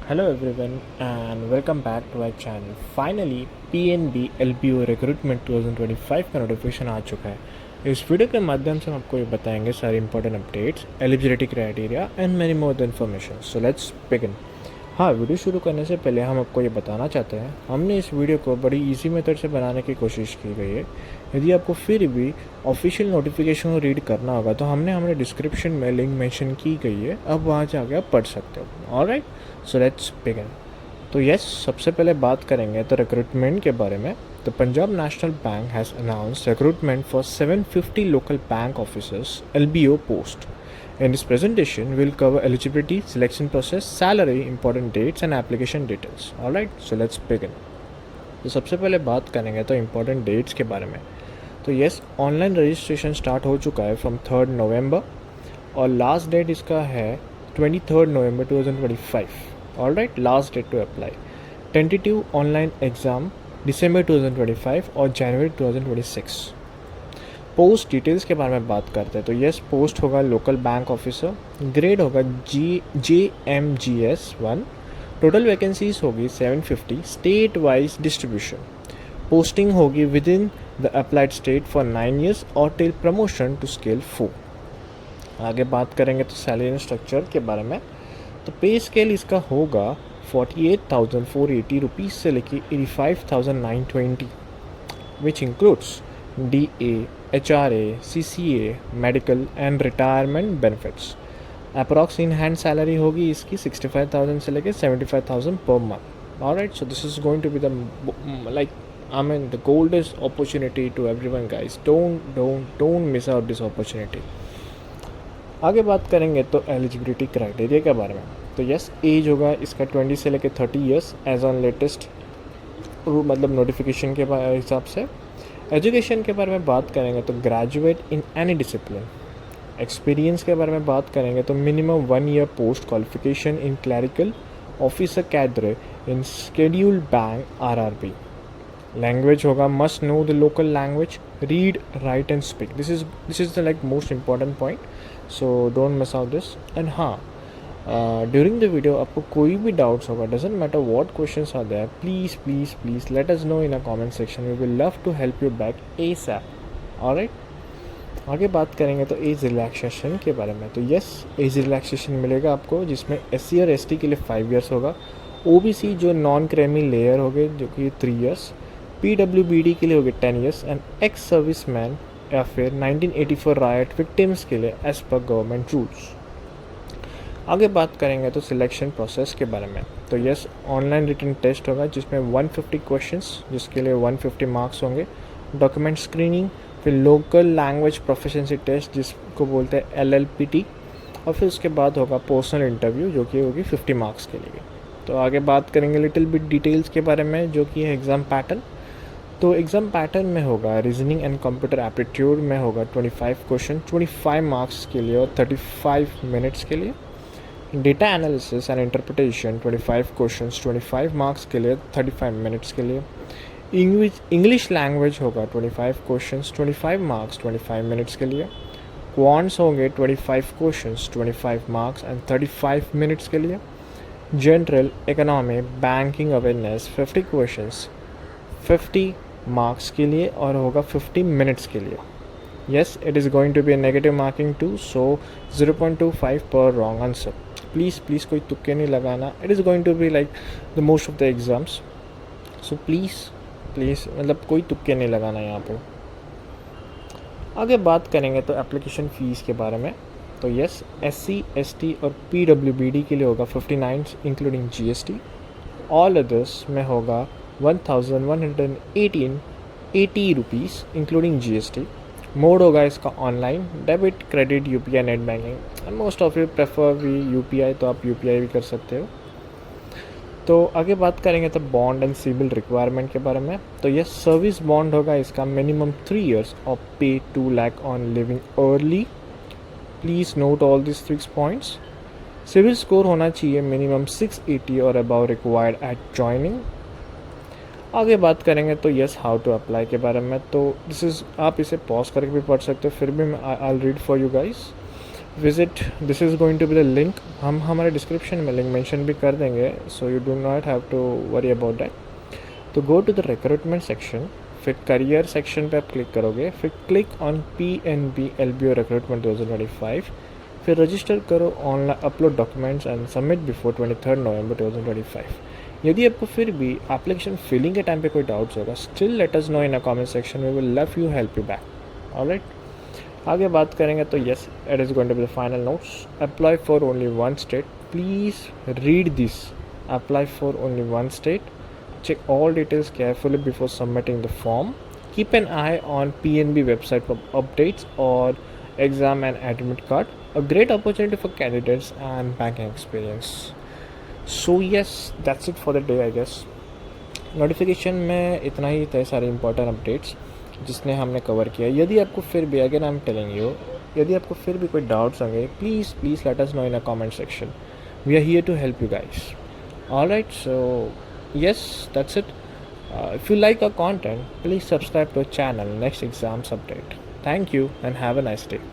Hello everyone and welcome back to our channel. Finally PNB LPO recruitment 2025 का notification आ चुका है। इस video के माध्यम से हम आपको ये बताएंगे सारे important updates, eligibility criteria and many more the information. So let's begin. हाँ, वीडियो शुरू करने से पहले हम आपको ये बताना चाहते हैं हमने इस वीडियो को बड़ी इजी मेथड से बनाने की कोशिश की गई है। यदि आपको फिर भी ऑफिशियल नोटिफिकेशन को रीड करना होगा तो हमने हमारे डिस्क्रिप्शन में लिंक मेंशन की गई है, अब वहाँ जाके आप पढ़ सकते हो। Alright, so let's begin. तो यस, सबसे पहले बात करेंगे तो रिक्रूटमेंट के बारे में। तो Punjab national bank has announced recruitment for 750 local bank officers LBO post. In this presentation, we'll cover eligibility, selection process, salary, important dates and application details. Alright, so let's begin. तो सबसे पहले बात करेंगे तो इम्पोर्टेंट डेट्स के बारे में। तो यस, ऑनलाइन रजिस्ट्रेशन स्टार्ट हो चुका है फ्रॉम 3 नवंबर और लास्ट डेट इसका है 23 November 2025. Alright, last date to apply. Tentative online exam December 2025 और जनवरी 2026। पोस्ट डिटेल्स के बारे में बात करते हैं। तो यस, पोस्ट होगा लोकल बैंक ऑफिसर, ग्रेड होगा JMGS 1, टोटल वैकेंसीज होगी 750, स्टेट वाइज डिस्ट्रीब्यूशन। पोस्टिंग होगी with in the applied state for 9 years और टिल प्रमोशन टू स्केल 4। आगे बात करेंगे तो सैलरी स्ट्रक्चर के बारे में। तो पे स्केल इसका होगा 48,480 रुपीज़ से लेके 85,920, which includes DA, HRA, CCA, medical and retirement benefits. Approx in hand salary होगी इसकी 65,000 से लेके 75,000 per month. Alright, so this is going to be the the goldest opportunity to everyone guys. Don't miss out this opportunity. आगे बात करेंगे तो eligibility criteria के बारे में। तो यस, एज होगा इसका 20 से लेकर 30 ईयर्स एज ऑन लेटेस्ट मतलब नोटिफिकेशन के हिसाब से। एजुकेशन के बारे में बात करेंगे तो graduate in any discipline. Experience के बारे में बात करेंगे तो minimum 1 year post qualification in clerical officer cadre in scheduled bank RRB। Language होगा must know the local language, read, write and speak. This is the like most important point, so don't miss out this. And हाँ, during the video आपको कोई भी doubts होगा, doesn't matter what questions are there, please let us know in a comment section. We will love to help you back ASAP। Alright, आगे बात करेंगे तो age relaxation के बारे में। तो यस, एज रिलैक्सेशन मिलेगा आपको जिसमें SC और ST के लिए 5 years होगा, OBC जो नॉन क्रेमी लेयर हो गए जो कि 3 years, PWBD के लिए हो गए 10 years and ex service man या फिर 1984 रायट विक्टिम्स के लिए एज पर गवर्नमेंट रूल्स। आगे बात करेंगे तो सिलेक्शन प्रोसेस के बारे में। तो यस, ऑनलाइन रिटन टेस्ट होगा जिसमें 150 क्वेश्चंस जिसके लिए 150 मार्क्स होंगे। डॉक्यूमेंट स्क्रीनिंग, फिर लोकल लैंग्वेज प्रोफिशिएंसी टेस्ट जिसको बोलते हैं LLPT, और फिर उसके बाद होगा पर्सनल इंटरव्यू जो कि होगी 50 मार्क्स के लिए। तो आगे बात करेंगे लिटिल बिट डिटेल्स के बारे में जो कि है एग्ज़ाम पैटर्न। तो एग्ज़ाम पैटर्न में होगा रीजनिंग एंड कंप्यूटर एप्टीट्यूड में होगा 25 क्वेश्चन 25 मार्क्स के लिए और 35 मिनट्स के लिए। Data analysis and interpretation 25 questions 25 marks के लिए 35 मिनट्स के लिए। इंग्लिश लैंग्वेज होगा 25 क्वेश्चंस 25 मार्क्स 25 मिनट्स के लिए। क्वांट्स होंगे 25 क्वेश्चंस 25 मार्क्स एंड 35 मिनट्स के लिए। General economy banking awareness 50 questions 50 marks के लिए और होगा 50 मिनट्स के लिए। Yes, it is going to be a negative marking too, so 0.25 per wrong answer. Please कोई तुक्के नहीं लगाना. It is going to be like the most of the exams, so please मतलब कोई तुक्के नहीं लगाना यहाँ पे। आगे बात करेंगे तो एप्लीकेशन फ़ीस के बारे में। तो यस, SC ST और PWBD के लिए होगा 59 इंक्लूडिंग GST। ऑल अदर्स में होगा 1,180 रुपीज़ इंक्लूडिंग GST। मोड होगा इसका online, debit, credit, UPI, net banking. Most of you prefer भी UPI, तो आप UPI भी कर सकते हो। तो आगे बात करेंगे तो बॉन्ड एंड सिविल रिक्वायरमेंट के बारे में। तो ये सर्विस बॉन्ड होगा इसका मिनिमम 3 years और pay 2 lakh on living early. Please note all this 6 points. CIBIL score होना चाहिए मिनिमम 680 और अबाउ रिक्वायर्ड एट जॉइनिंग। आगे बात करेंगे तो यस, हाउ टू अप्लाई के बारे में। तो दिस इज़, आप इसे पॉज करके भी पढ़ सकते हो, फिर भी मैं I read for you guys. Visit, this is going to be the link, हम हमारे डिस्क्रिप्शन में लिंक मेंशन भी कर देंगे, so you do not have to worry about that. तो go to the recruitment section, फिर करियर सेक्शन पे आप क्लिक करोगे, फिर click on PNB LBO recruitment 2025, फिर रजिस्टर करो, online upload documents and submit before 23 November 2025. यदि आपको फिर भी एप्लीकेशन फिलिंग के टाइम पे कोई डाउट्स होगा, still let us know in a comment section, we will love you help you back. Alright, आगे बात करेंगे तो yes, it is going to be the final notes. Apply for only one state, please read this. Apply for only one state. Check all details carefully before submitting the form. Keep an eye on PNB website for updates or exam and admit card. A great opportunity for candidates and banking experience. So yes, that's it for the day I guess. Notification में इतना ही थे सारे important updates जिसने हमने cover किया. यदि आपको फिर भी, again I am telling you, यदि आपको फिर भी कोई डाउट्स होंगे, please let us know in a comment section. We are here to help you guys. Alright, so yes, that's it. If you like our content, please subscribe to our channel. Next exams update. Thank you and have a nice day.